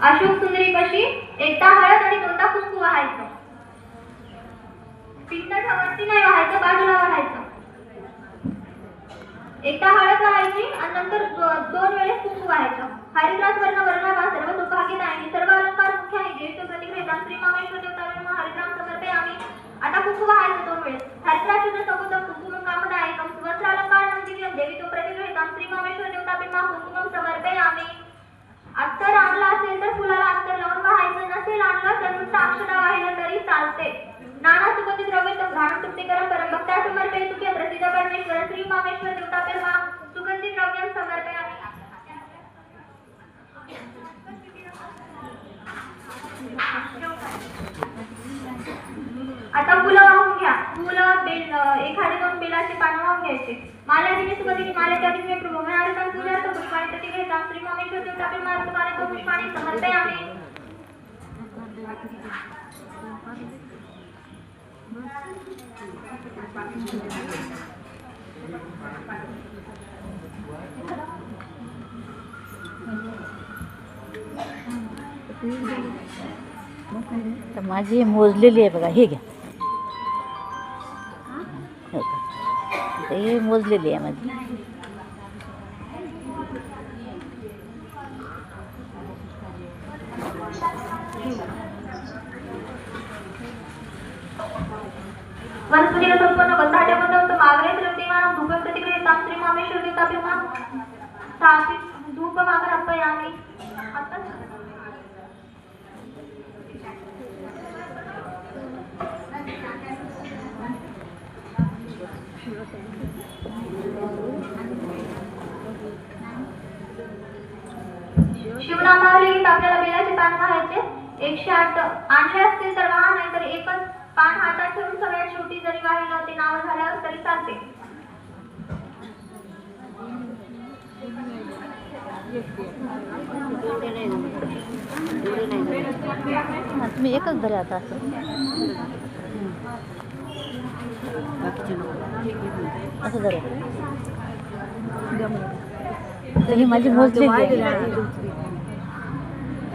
अशोक सुंदरी कशी एकदा हळद आणि दोनदा कुंकू वाहायचं. पिंड वरती नाही वाहायचं, बाजूला वाहायचं. एकदा हळद वाहायची आणि नंतर दोन वेळेस कुंकू वाहायचं. हरिद्रास वर्ण वर्णावा सर्व सौभाग्यदायिनी सर्व अलंकार मुख्याने देवीचे प्रतिग्रहिता श्री मामेश्वर देवता हरिद्राम समर्पयामि. आता कुंकू वाहायचं दोन वेळेस. हरिद्राशुद्ध सकुतम कुंकुमं कामदायकम सुवस्त्रालंकार नंदिव्यम देवीचे प्रतिग्रहिता श्री मामेश्वर देवता कुंकुमं समर्पयामि. अत्तर आणला असेल तर फुलाला अत्तर लावून वाहायचं, नसेल आणलं तर नुसतं अक्षता वाहिलं तरी चालते. नाना सुगंधी द्रव्य घाण तृप्तिकरम परम भक्ता समर्पयतु के प्रसिद्ध परमेश्वर श्री मामेश्वर देवता सुगंधी द्रव्यम समर्पयामि. आता फुलं वाहून घ्या. फुलं बेल एखादे दोन बेलाचे पानं वाहून घ्यायचे. माल्यादिनी सुगंधी माल्यादिनी प्रभू महाराजांना पूजार्थ पुष्पाणी प्रतिग्रहिता श्री मामेश्वर देवता मार्गमाने पुष्पाणी समर्पयामि. तर माझी मोजलेली आहे बघा, हे घ्या. हे मोजलेली आहे माझी. वनस्पतीला संपन्न बंधाटे बंधवत मागरे देवानं धूप प्रतिग्रहिता श्री मामेश्वर देवता स्थापित धूप मागरापयामि. आता शिवनामावली गीत आपल्याला बेलाचे पान वाहायचे. 108 आणले असतील तर वाहा, नाही तर एकच पान हातात ठेवून सगळ्यात शेवटी जरी वाहिलं ते नाव झाल्यावर तरी चालते. तुम्ही एकच धरा आता असं. असं धरा. ही माझी मोजलेली आहे.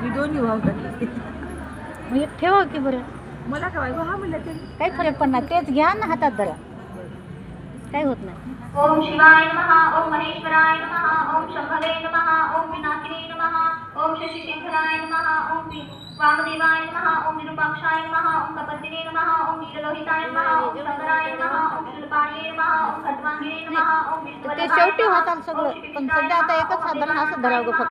मी दोन्ही वाहून टाकले. मग एक ठेवा की बरं. मला काय हा म्हणलं तरी काही फरक पडणार. तेच घ्या ना हातात धरा, काही होत नाही. ओम शिवाय नमः, ओम महेश्वराय नमः, ओम शंभवे नमः, ओम पिनाकिने नमः, ओम शशिशेखराय नमः, ओम वामदेवाय नमः, ओम विरूपाक्षाय नमः, ओम कपर्दिने नमः, ओम नीललोहिताय नमः, ओम शंकराय नमः, ओम शूलपाणिये नमः, ओम खड्वांगिने नमः, ओम ते शेवटी होतात सगळं, पण सध्या आता एकच साधारण असं धरावं फक्त.